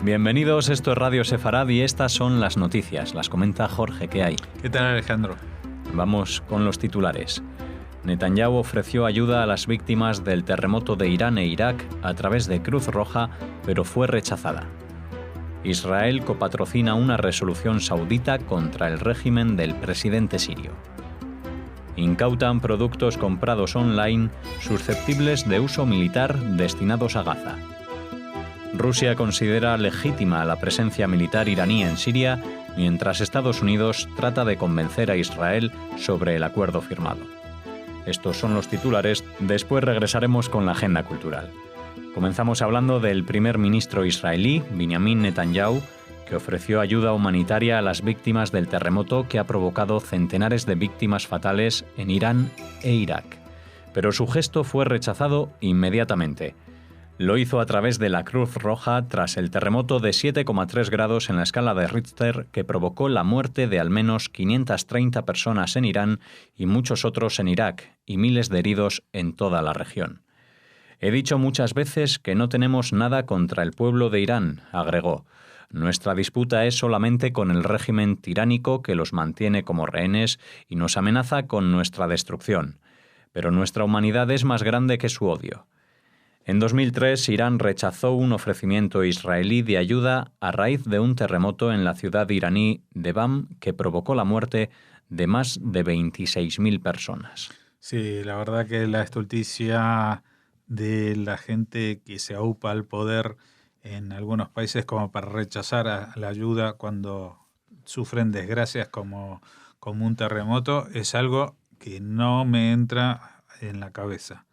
Bienvenidos, esto es Radio Sefarad y estas son las noticias. Las comenta Jorge, ¿qué hay? ¿Qué tal, Alejandro? Vamos con los titulares. Netanyahu ofreció ayuda a las víctimas del terremoto de Irán e Irak a través de Cruz Roja, pero fue rechazada. Israel copatrocina una resolución saudita contra el régimen del presidente sirio. Incautan productos comprados online susceptibles de uso militar destinados a Gaza. Rusia considera legítima la presencia militar iraní en Siria, mientras Estados Unidos trata de convencer a Israel sobre el acuerdo firmado. Estos son los titulares, después regresaremos con la agenda cultural. Comenzamos hablando del primer ministro israelí, Benjamin Netanyahu, que ofreció ayuda humanitaria a las víctimas del terremoto que ha provocado centenares de víctimas fatales en Irán e Irak. Pero su gesto fue rechazado inmediatamente. Lo hizo a través de la Cruz Roja tras el terremoto de 7,3 grados en la escala de Richter que provocó la muerte de al menos 530 personas en Irán y muchos otros en Irak y miles de heridos en toda la región. He dicho muchas veces que no tenemos nada contra el pueblo de Irán, agregó. Nuestra disputa es solamente con el régimen tiránico que los mantiene como rehenes y nos amenaza con nuestra destrucción. Pero nuestra humanidad es más grande que su odio. En 2003, Irán rechazó un ofrecimiento israelí de ayuda a raíz de un terremoto en la ciudad iraní de Bam que provocó la muerte de más de 26.000 personas. Sí, la verdad que la estulticia de la gente que se aupa al poder en algunos países como para rechazar a la ayuda cuando sufren desgracias como un terremoto es algo que no me entra en la cabeza.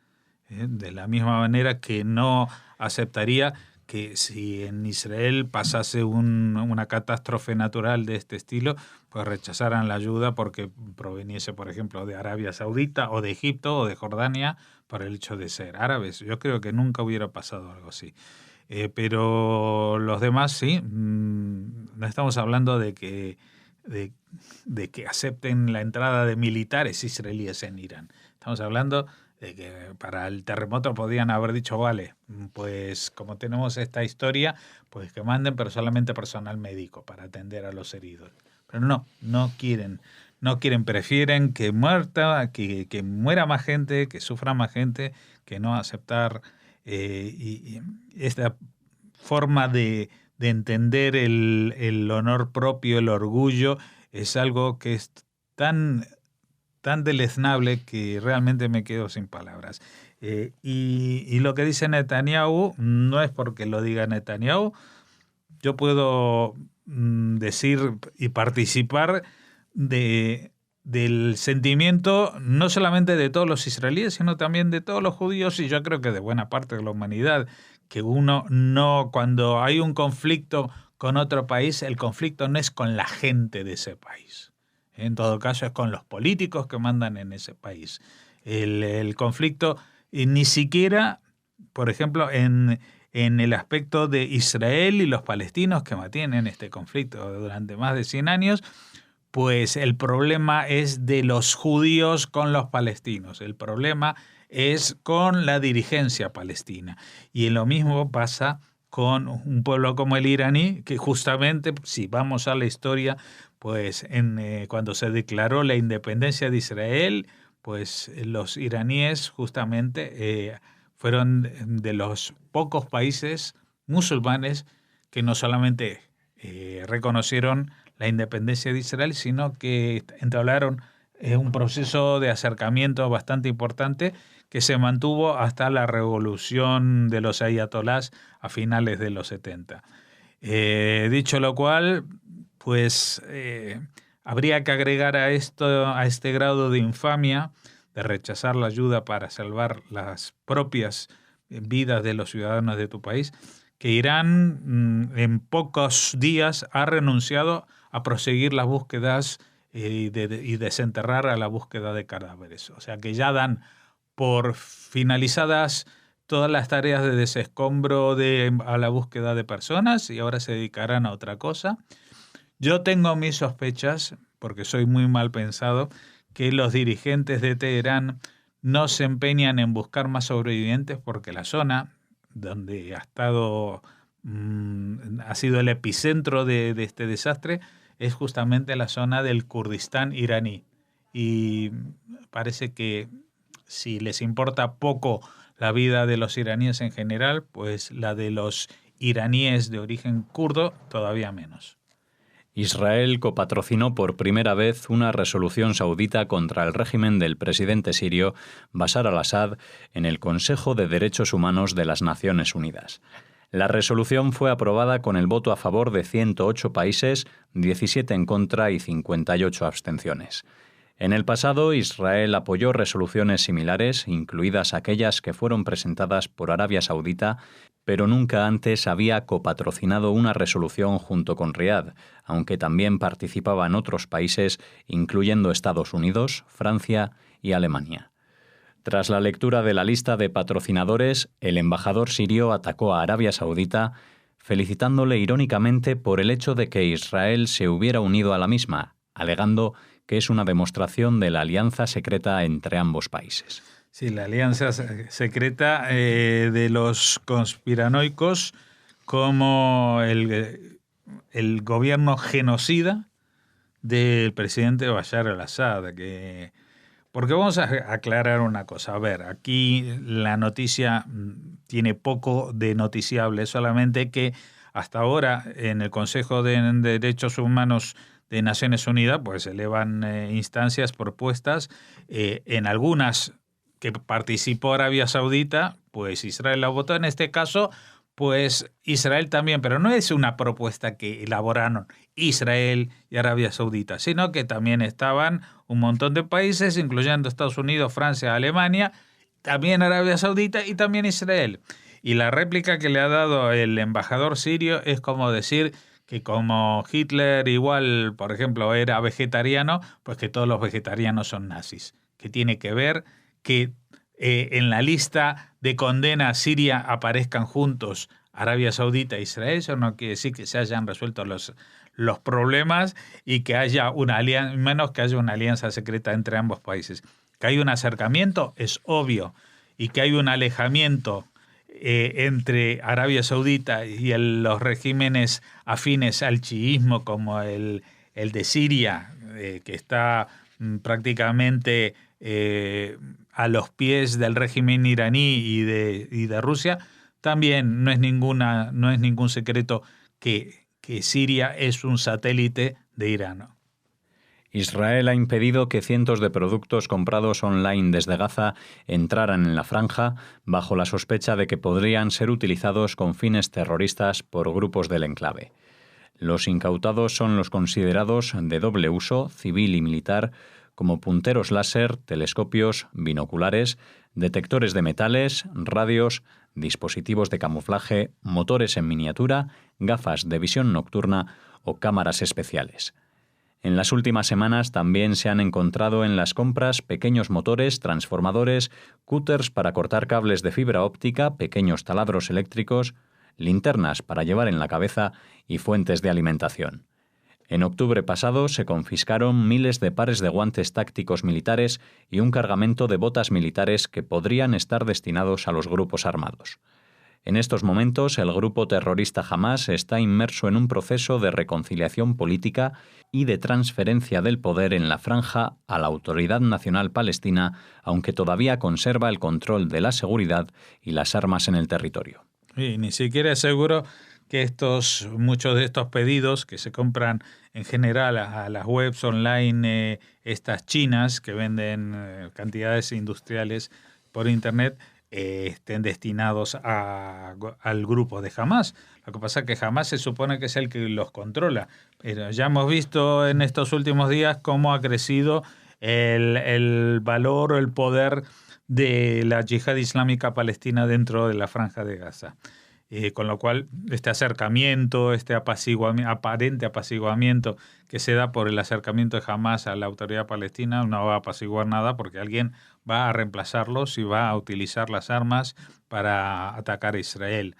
De la misma manera que no aceptaría que si en Israel pasase una catástrofe natural de este estilo, pues rechazaran la ayuda porque proveniese, por ejemplo, de Arabia Saudita o de Egipto o de Jordania por el hecho de ser árabes. Yo creo que nunca hubiera pasado algo así. Pero los demás sí, no estamos hablando de que acepten la entrada de militares israelíes en Irán. Estamos hablando de que para el terremoto podían haber dicho, vale, pues como tenemos esta historia, pues que manden, pero solamente personal médico para atender a los heridos. Pero no quieren, prefieren que muera más gente, que sufra más gente, que no aceptar y esta forma de entender el honor propio, el orgullo, es algo que es tan deleznable que realmente me quedo sin palabras. Y lo que dice Netanyahu no es porque lo diga Netanyahu. Yo puedo decir y participar del sentimiento no solamente de todos los israelíes, sino también de todos los judíos y yo creo que de buena parte de la humanidad, que uno no, cuando hay un conflicto con otro país, el conflicto no es con la gente de ese país. En todo caso es con los políticos que mandan en ese país. El conflicto ni siquiera, por ejemplo, en el aspecto de Israel y los palestinos que mantienen este conflicto durante más de 100 años, pues el problema es de los judíos con los palestinos. El problema es con la dirigencia palestina. Y lo mismo pasa con un pueblo como el iraní, que justamente, si vamos a la historia, pues cuando se declaró la independencia de Israel, pues los iraníes justamente fueron de los pocos países musulmanes que no solamente reconocieron la independencia de Israel, sino que entablaron un proceso de acercamiento bastante importante que se mantuvo hasta la revolución de los ayatolás a finales de los 70. Dicho lo cual, pues habría que agregar a este grado de infamia de rechazar la ayuda para salvar las propias vidas de los ciudadanos de tu país, que Irán en pocos días ha renunciado a proseguir las búsquedas y desenterrar a la búsqueda de cadáveres. O sea que ya dan por finalizadas todas las tareas de desescombro a la búsqueda de personas y ahora se dedicarán a otra cosa. Yo tengo mis sospechas, porque soy muy mal pensado, que los dirigentes de Teherán no se empeñan en buscar más sobrevivientes porque la zona donde ha estado ha sido el epicentro de este desastre, es justamente la zona del Kurdistán iraní. Y parece que si les importa poco la vida de los iraníes en general, pues la de los iraníes de origen kurdo todavía menos. Israel copatrocinó por primera vez una resolución saudita contra el régimen del presidente sirio Bashar al-Assad en el Consejo de Derechos Humanos de las Naciones Unidas. La resolución fue aprobada con el voto a favor de 108 países, 17 en contra y 58 abstenciones. En el pasado, Israel apoyó resoluciones similares, incluidas aquellas que fueron presentadas por Arabia Saudita, pero nunca antes había copatrocinado una resolución junto con Riad, aunque también participaban otros países, incluyendo Estados Unidos, Francia y Alemania. Tras la lectura de la lista de patrocinadores, el embajador sirio atacó a Arabia Saudita, felicitándole irónicamente por el hecho de que Israel se hubiera unido a la misma, alegando que es una demostración de la alianza secreta entre ambos países. Sí, la alianza secreta de los conspiranoicos como el gobierno genocida del presidente Bashar al-Assad. Porque vamos a aclarar una cosa. A ver, aquí la noticia tiene poco de noticiable, solamente que hasta ahora en el Consejo de Derechos Humanos de Naciones Unidas pues se elevan instancias, propuestas, en algunas que participó Arabia Saudita, pues Israel la votó. En este caso, pues Israel también, pero no es una propuesta que elaboraron Israel y Arabia Saudita, sino que también estaban un montón de países, incluyendo Estados Unidos, Francia, Alemania, también Arabia Saudita y también Israel. Y la réplica que le ha dado el embajador sirio es como decir que como Hitler igual, por ejemplo, era vegetariano, pues que todos los vegetarianos son nazis. Que tiene que ver que en la lista de condena a Siria aparezcan juntos Arabia Saudita e Israel. Eso no quiere decir que se hayan resuelto los problemas y que haya una alianza, menos que haya una alianza secreta entre ambos países. Que hay un acercamiento es obvio, y que hay un alejamiento entre Arabia Saudita y los regímenes afines al chiismo como el de Siria, que está prácticamente a los pies del régimen iraní y de Rusia, también no es ningún secreto que Siria es un satélite de Irán. Israel ha impedido que cientos de productos comprados online desde Gaza entraran en la franja bajo la sospecha de que podrían ser utilizados con fines terroristas por grupos del enclave. Los incautados son los considerados de doble uso, civil y militar, como punteros láser, telescopios, binoculares, detectores de metales, radios, dispositivos de camuflaje, motores en miniatura, gafas de visión nocturna o cámaras especiales. En las últimas semanas también se han encontrado en las compras pequeños motores, transformadores, cúters para cortar cables de fibra óptica, pequeños taladros eléctricos, linternas para llevar en la cabeza y fuentes de alimentación. En octubre pasado se confiscaron miles de pares de guantes tácticos militares y un cargamento de botas militares que podrían estar destinados a los grupos armados. En estos momentos, el grupo terrorista Hamás está inmerso en un proceso de reconciliación política y de transferencia del poder en la franja a la Autoridad Nacional Palestina, aunque todavía conserva el control de la seguridad y las armas en el territorio. Y ni siquiera es seguro que muchos de estos pedidos que se compran en general a las webs online, estas chinas que venden cantidades industriales por internet, estén destinados al grupo de Hamás. Lo que pasa es que Hamás se supone que es el que los controla. Pero ya hemos visto en estos últimos días cómo ha crecido el valor o el poder de la yihad islámica palestina dentro de la franja de Gaza. Con lo cual, este acercamiento, este aparente apaciguamiento que se da por el acercamiento de Hamás a la autoridad palestina no va a apaciguar nada, porque alguien va a reemplazarlos y va a utilizar las armas para atacar a Israel.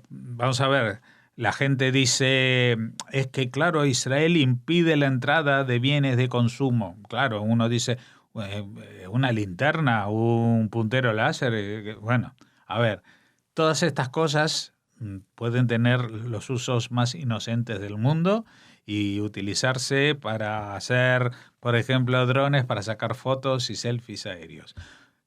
Vamos a ver, la gente dice, es que claro, Israel impide la entrada de bienes de consumo. Claro, uno dice, una linterna, un puntero láser, bueno, a ver. Todas estas cosas pueden tener los usos más inocentes del mundo y utilizarse para hacer, por ejemplo, drones para sacar fotos y selfies aéreos.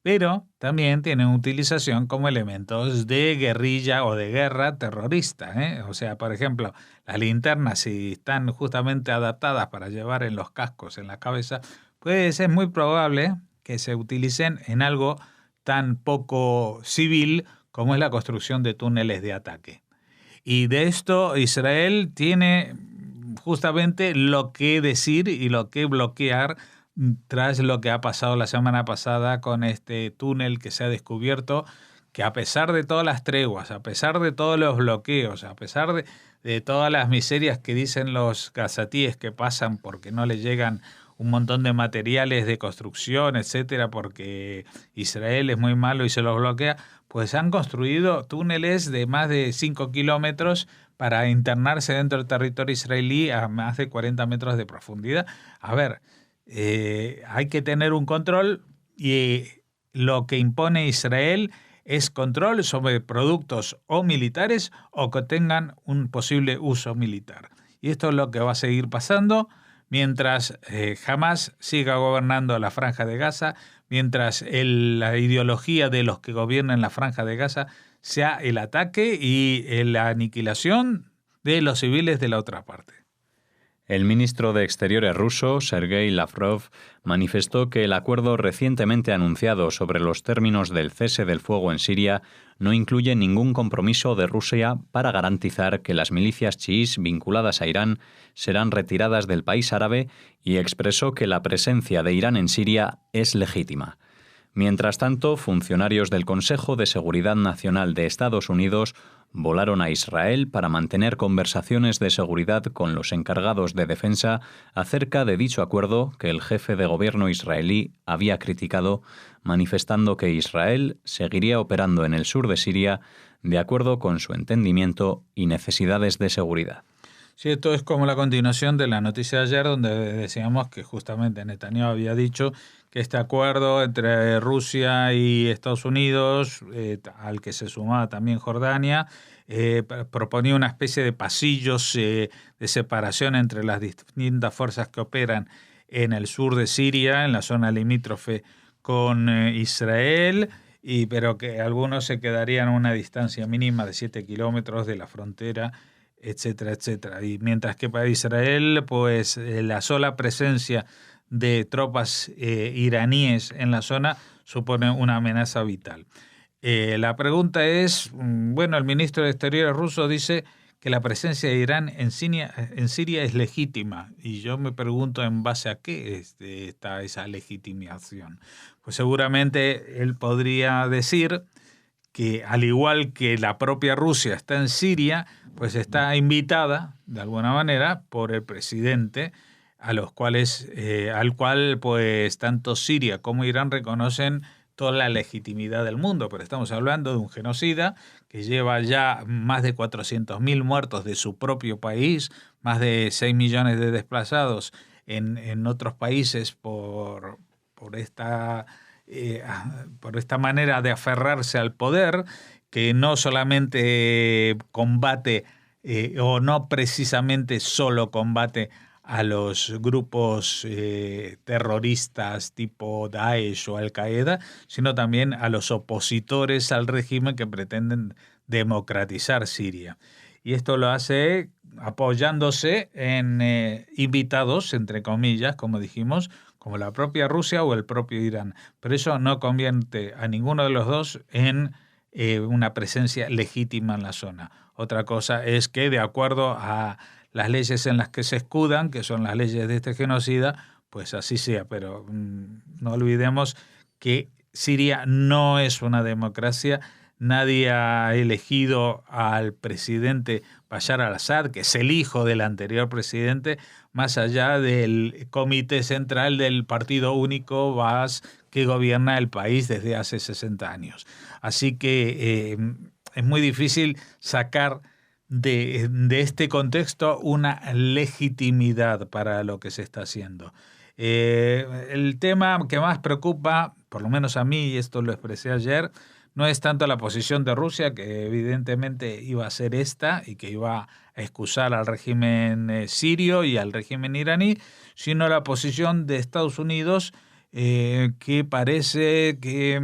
Pero también tienen utilización como elementos de guerrilla o de guerra terrorista, ¿eh? O sea, por ejemplo, las linternas, si están justamente adaptadas para llevar en los cascos, en la cabeza, pues es muy probable que se utilicen en algo tan poco civil como es la construcción de túneles de ataque. Y de esto Israel tiene justamente lo que decir y lo que bloquear tras lo que ha pasado la semana pasada con este túnel que se ha descubierto, que a pesar de todas las treguas, a pesar de todos los bloqueos, a pesar de todas las miserias que dicen los gazatíes que pasan porque no les llegan un montón de materiales de construcción, etcétera, porque Israel es muy malo y se los bloquea, pues han construido túneles de más de 5 kilómetros para internarse dentro del territorio israelí a más de 40 metros de profundidad. A ver, hay que tener un control y lo que impone Israel es control sobre productos o militares o que tengan un posible uso militar. Y esto es lo que va a seguir pasando mientras Hamás siga gobernando la Franja de Gaza, mientras la ideología de los que gobiernan la Franja de Gaza sea el ataque y la aniquilación de los civiles de la otra parte. El ministro de Exteriores ruso, Sergei Lavrov, manifestó que el acuerdo recientemente anunciado sobre los términos del cese del fuego en Siria no incluye ningún compromiso de Rusia para garantizar que las milicias chiíes vinculadas a Irán serán retiradas del país árabe y expresó que la presencia de Irán en Siria es legítima. Mientras tanto, funcionarios del Consejo de Seguridad Nacional de Estados Unidos volaron a Israel para mantener conversaciones de seguridad con los encargados de defensa acerca de dicho acuerdo que el jefe de gobierno israelí había criticado, manifestando que Israel seguiría operando en el sur de Siria de acuerdo con su entendimiento y necesidades de seguridad. Sí, esto es como la continuación de la noticia de ayer, donde decíamos que justamente Netanyahu había dicho que este acuerdo entre Rusia y Estados Unidos, al que se sumaba también Jordania, proponía una especie de pasillos de separación entre las distintas fuerzas que operan en el sur de Siria, en la zona limítrofe con Israel, pero que algunos se quedarían a una distancia mínima de 7 kilómetros de la frontera, etcétera, etcétera. Y mientras que para Israel, pues la sola presencia de tropas iraníes en la zona supone una amenaza vital. La pregunta es, bueno, el ministro de Exteriores ruso dice que la presencia de Irán en Siria es legítima. Y yo me pregunto en base a qué está esa legitimación. Pues seguramente él podría decir que al igual que la propia Rusia está en Siria, pues está invitada de alguna manera por el presidente, al cual pues tanto Siria como Irán reconocen toda la legitimidad del mundo, pero estamos hablando de un genocida que lleva ya más de 400.000 muertos de su propio país, más de 6 millones de desplazados en otros países por esta manera de aferrarse al poder, que no solamente combate o no precisamente solo combate a los grupos terroristas tipo Daesh o Al-Qaeda, sino también a los opositores al régimen que pretenden democratizar Siria. Y esto lo hace apoyándose en invitados, entre comillas, como dijimos, como la propia Rusia o el propio Irán. Pero eso no convierte a ninguno de los dos en una presencia legítima en la zona. Otra cosa es que, de acuerdo a las leyes en las que se escudan, que son las leyes de este genocida, pues así sea. Pero no olvidemos que Siria no es una democracia. Nadie ha elegido al presidente Bashar al-Assad, que es el hijo del anterior presidente, más allá del comité central del Partido Único Baas que gobierna el país desde hace 60 años. Así que es muy difícil sacar de este contexto una legitimidad para lo que se está haciendo. El tema que más preocupa, por lo menos a mí, y esto lo expresé ayer, no es tanto la posición de Rusia, que evidentemente iba a ser esta y que iba a excusar al régimen sirio y al régimen iraní, sino la posición de Estados Unidos, que parece que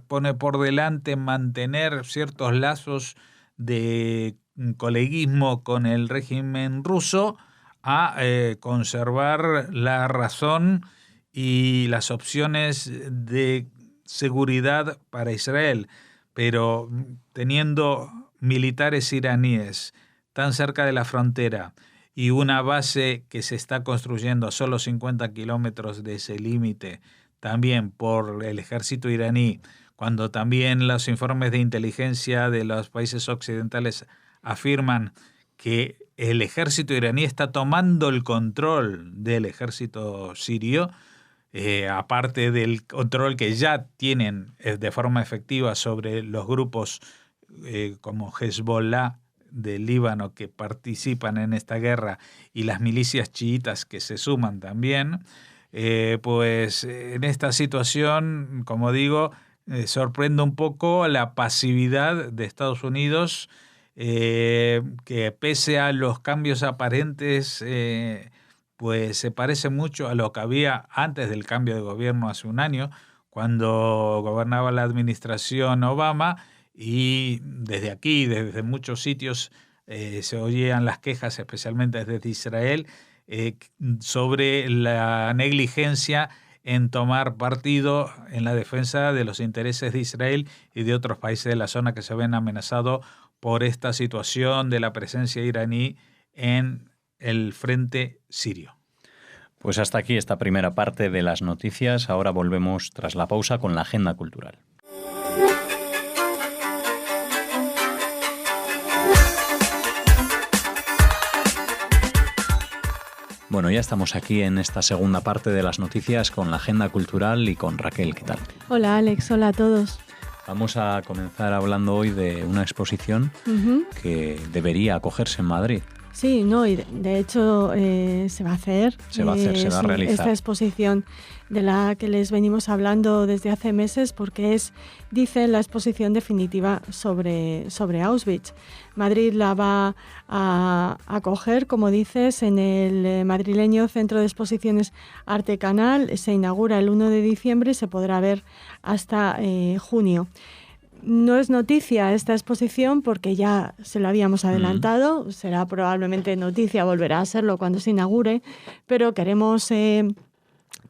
pone por delante mantener ciertos lazos de coleguismo con el régimen ruso a conservar la razón y las opciones de seguridad para Israel, pero teniendo militares iraníes tan cerca de la frontera y una base que se está construyendo a solo 50 kilómetros de ese límite, también por el ejército iraní, cuando también los informes de inteligencia de los países occidentales afirman que el ejército iraní está tomando el control del ejército sirio, aparte del control que ya tienen de forma efectiva sobre los grupos como Hezbollah del Líbano que participan en esta guerra y las milicias chiitas que se suman también, pues en esta situación, como digo, sorprende un poco la pasividad de Estados Unidos, que pese a los cambios aparentes, pues se parece mucho a lo que había antes del cambio de gobierno hace un año, cuando gobernaba la administración Obama, y desde aquí, desde muchos sitios, se oían las quejas, especialmente desde Israel, sobre la negligencia en tomar partido en la defensa de los intereses de Israel y de otros países de la zona que se ven amenazados por esta situación de la presencia iraní en el frente sirio. Pues hasta aquí esta primera parte de las noticias. Ahora volvemos tras la pausa con la agenda cultural. Bueno, ya estamos aquí en esta segunda parte de las noticias con la agenda cultural y con Raquel. ¿Qué tal? Hola Alex, hola a todos. Vamos a comenzar hablando hoy de una exposición que debería acogerse en Madrid. Sí, no, y de hecho se va a hacer. Se va a realizar. Esta exposición de la que les venimos hablando desde hace meses, porque es, dicen, la exposición definitiva sobre Auschwitz. Madrid la va a acoger, como dices, en el madrileño Centro de Exposiciones Arte Canal. Se inaugura el 1 de diciembre y se podrá ver hasta junio. No es noticia esta exposición porque ya se lo habíamos adelantado, será probablemente noticia, volverá a serlo cuando se inaugure, pero queremos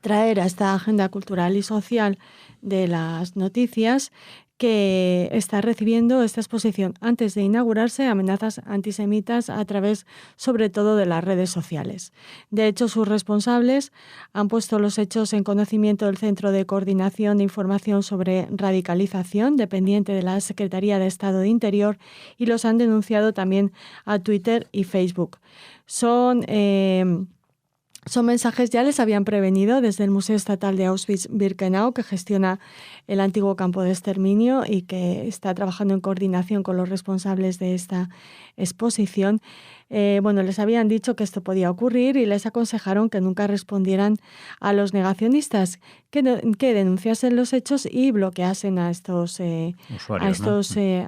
traer a esta agenda cultural y social de las noticias que está recibiendo esta exposición antes de inaugurarse amenazas antisemitas a través sobre todo de las redes sociales. De hecho, sus responsables han puesto los hechos en conocimiento del Centro de Coordinación de Información sobre Radicalización, dependiente de la Secretaría de Estado de Interior, y los han denunciado también a Twitter y Facebook. Son mensajes, ya les habían prevenido desde el Museo Estatal de Auschwitz-Birkenau, que gestiona el antiguo campo de exterminio y que está trabajando en coordinación con los responsables de esta exposición. Les habían dicho que esto podía ocurrir y les aconsejaron que nunca respondieran a los negacionistas, que denunciasen los hechos y bloqueasen a estos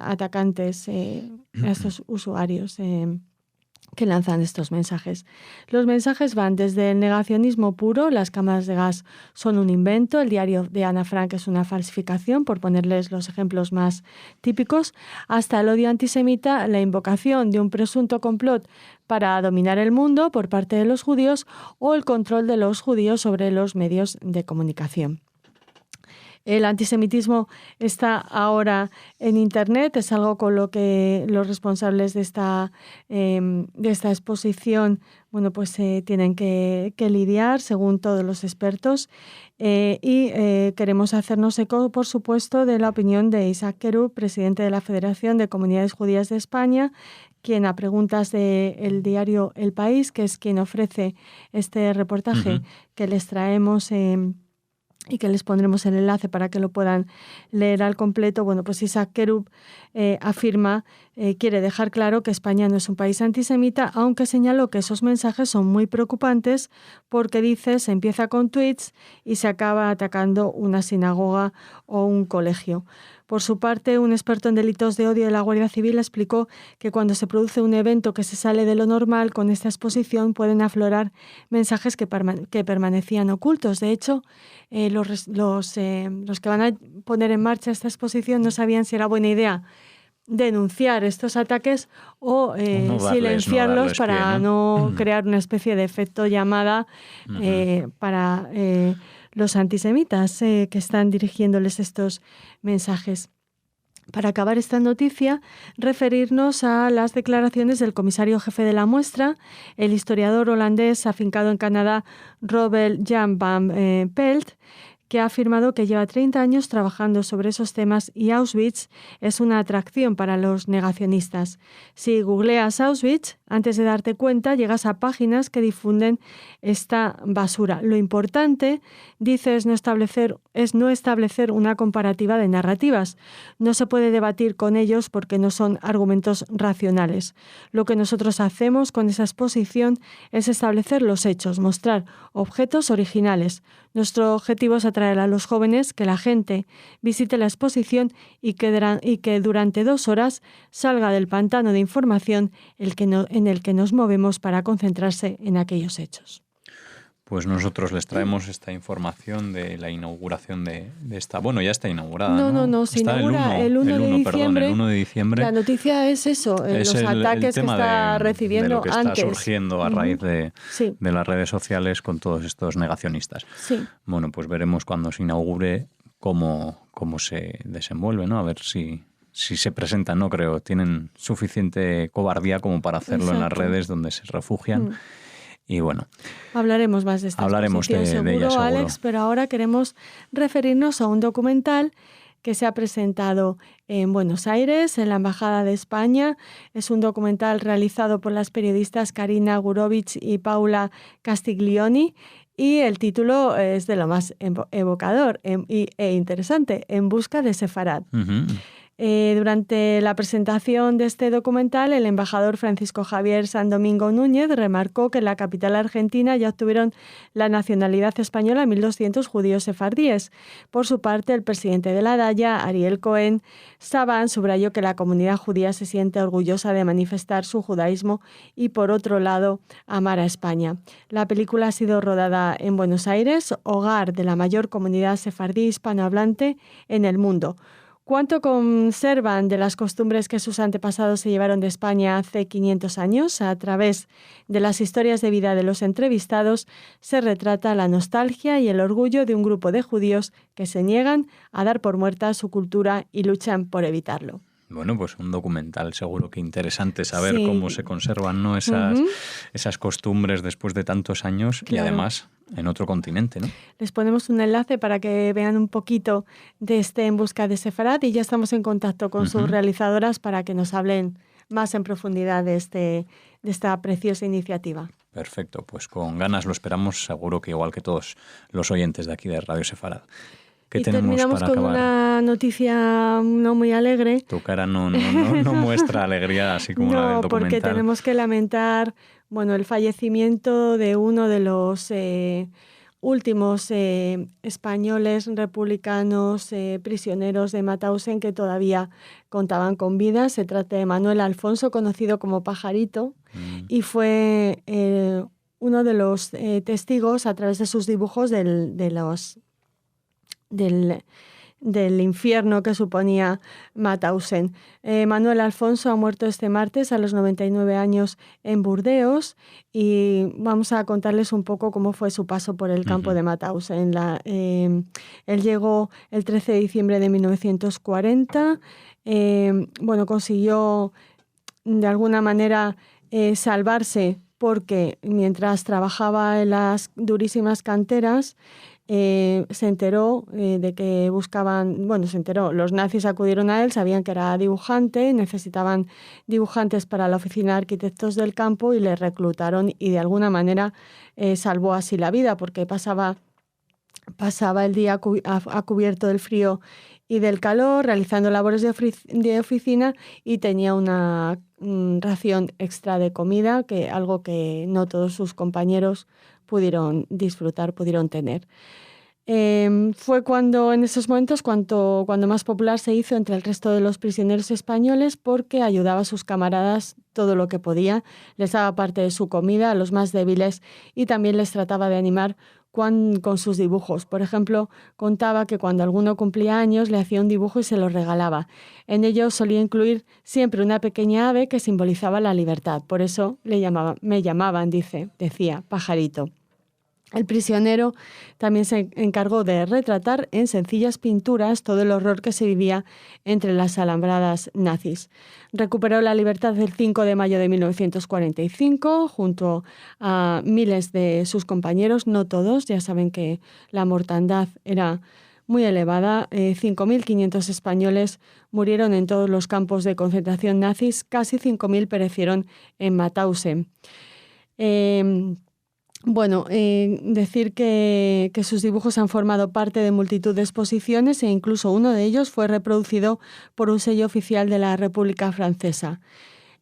atacantes, a estos usuarios que lanzan estos mensajes. Los mensajes van desde el negacionismo puro, las cámaras de gas son un invento, el diario de Ana Frank es una falsificación, por ponerles los ejemplos más típicos, hasta el odio antisemita, la invocación de un presunto complot para dominar el mundo por parte de los judíos o el control de los judíos sobre los medios de comunicación. El antisemitismo está ahora en Internet, es algo con lo que los responsables de esta exposición tienen que lidiar, según todos los expertos. Queremos hacernos eco, por supuesto, de la opinión de Isaac Kerub, presidente de la Federación de Comunidades Judías de España, quien, a preguntas del diario El País, que es quien ofrece este reportaje que les traemos y que les pondremos el enlace para que lo puedan leer al completo. Isaac Kerub afirma, quiere dejar claro que España no es un país antisemita, aunque señaló que esos mensajes son muy preocupantes porque, dice, se empieza con tweets y se acaba atacando una sinagoga o un colegio. Por su parte, un experto en delitos de odio de la Guardia Civil explicó que cuando se produce un evento que se sale de lo normal, con esta exposición pueden aflorar mensajes que permanecían ocultos. De hecho, los que van a poner en marcha esta exposición no sabían si era buena idea denunciar estos ataques o silenciarlos para no crear una especie de efecto llamada para los antisemitas que están dirigiéndoles estos mensajes. Para acabar esta noticia, referirnos a las declaraciones del comisario jefe de la muestra, el historiador holandés afincado en Canadá, Robert Jan van Pelt, que ha afirmado que lleva 30 años trabajando sobre esos temas y Auschwitz es una atracción para los negacionistas. Si googleas Auschwitz, antes de darte cuenta, llegas a páginas que difunden esta basura. Lo importante, dice, es no establecer una comparativa de narrativas. No se puede debatir con ellos porque no son argumentos racionales. Lo que nosotros hacemos con esa exposición es establecer los hechos, mostrar objetos originales. Nuestro objetivo es atraer a los jóvenes, que la gente visite la exposición y que durante 2 horas salga del pantano de información en el que nos movemos para concentrarse en aquellos hechos. Pues nosotros les traemos esta información de la inauguración de esta... Bueno, ya está inaugurada, No, se inaugura el 1 de diciembre. La noticia es eso, los ataques que está recibiendo de lo que antes. Está surgiendo a raíz de las redes sociales con todos estos negacionistas. Sí. Bueno, pues veremos cuando se inaugure cómo se desenvuelve, ¿no? A ver si se presentan, no creo. Tienen suficiente cobardía como para hacerlo en las redes donde se refugian. Y bueno, hablaremos más de esta exposición, de ella, seguro, Alex, pero ahora queremos referirnos a un documental que se ha presentado en Buenos Aires, en la Embajada de España. Es un documental realizado por las periodistas Karina Gurovich y Paula Castiglioni, y el título es de lo más evocador e interesante: En busca de Sefarad. Uh-huh. Durante la presentación de este documental, el embajador Francisco Javier San Domingo Núñez remarcó que en la capital argentina ya obtuvieron la nacionalidad española 1.200 judíos sefardíes. Por su parte, el presidente de la Daya, Ariel Cohen Saban, subrayó que la comunidad judía se siente orgullosa de manifestar su judaísmo y, por otro lado, amar a España. La película ha sido rodada en Buenos Aires, hogar de la mayor comunidad sefardí hispanohablante en el mundo. ¿Cuánto conservan de las costumbres que sus antepasados se llevaron de España hace 500 años? A través de las historias de vida de los entrevistados se retrata la nostalgia y el orgullo de un grupo de judíos que se niegan a dar por muerta su cultura y luchan por evitarlo. Bueno, pues un documental seguro que interesante saber cómo se conservan, ¿no? esas costumbres después de tantos años, claro. Y además en otro continente, ¿no? Les ponemos un enlace para que vean un poquito de En busca de Sefarad, y ya estamos en contacto con sus realizadoras para que nos hablen más en profundidad de esta preciosa iniciativa. Perfecto, pues con ganas lo esperamos, seguro que igual que todos los oyentes de aquí de Radio Sefarad. Y terminamos con una noticia no muy alegre. Tu cara no muestra alegría, así como la del documental. No, porque tenemos que lamentar el fallecimiento de uno de los últimos españoles republicanos prisioneros de Mauthausen que todavía contaban con vida. Se trata de Manuel Alfonso, conocido como Pajarito, y fue uno de los testigos a través de sus dibujos del infierno que suponía Mauthausen. Manuel Alfonso ha muerto este martes a los 99 años en Burdeos, y vamos a contarles un poco cómo fue su paso por el campo de Mauthausen. Él llegó el 13 de diciembre de 1940, consiguió de alguna manera salvarse porque mientras trabajaba en las durísimas canteras, se enteró de que los nazis acudieron a él, sabían que era dibujante, necesitaban dibujantes para la oficina de arquitectos del campo y le reclutaron, y de alguna manera salvó así la vida, porque pasaba el día a cubierto del frío y del calor, realizando labores de oficina, y tenía una ración extra de comida, algo que no todos sus compañeros pudieron disfrutar, pudieron tener. Fue en esos momentos cuando más popular se hizo entre el resto de los prisioneros españoles, porque ayudaba a sus camaradas todo lo que podía, les daba parte de su comida a los más débiles y también les trataba de animar con sus dibujos. Por ejemplo, contaba que cuando alguno cumplía años le hacía un dibujo y se lo regalaba. En ello solía incluir siempre una pequeña ave que simbolizaba la libertad. Por eso me llamaban, decía, Pajarito. El prisionero también se encargó de retratar en sencillas pinturas todo el horror que se vivía entre las alambradas nazis. Recuperó la libertad el 5 de mayo de 1945 junto a miles de sus compañeros, no todos, ya saben que la mortandad era muy elevada. 5.500 españoles murieron en todos los campos de concentración nazis, casi 5.000 perecieron en Mauthausen. Decir que sus dibujos han formado parte de multitud de exposiciones e incluso uno de ellos fue reproducido por un sello oficial de la República Francesa.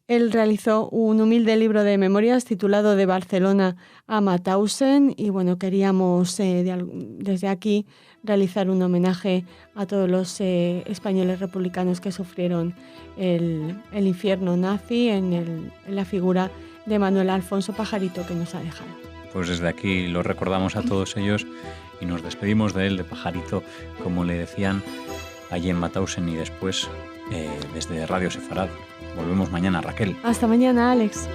Él realizó un humilde libro de memorias titulado De Barcelona a Mauthausen y queríamos desde aquí realizar un homenaje a todos los españoles republicanos que sufrieron el infierno nazi en la figura de Manuel Alfonso Pajarito, que nos ha dejado. Pues desde aquí lo recordamos a todos ellos y nos despedimos de él, de Pajarito, como le decían allí en Mauthausen y después desde Radio Sefarad. Volvemos mañana, Raquel. Hasta mañana, Alex.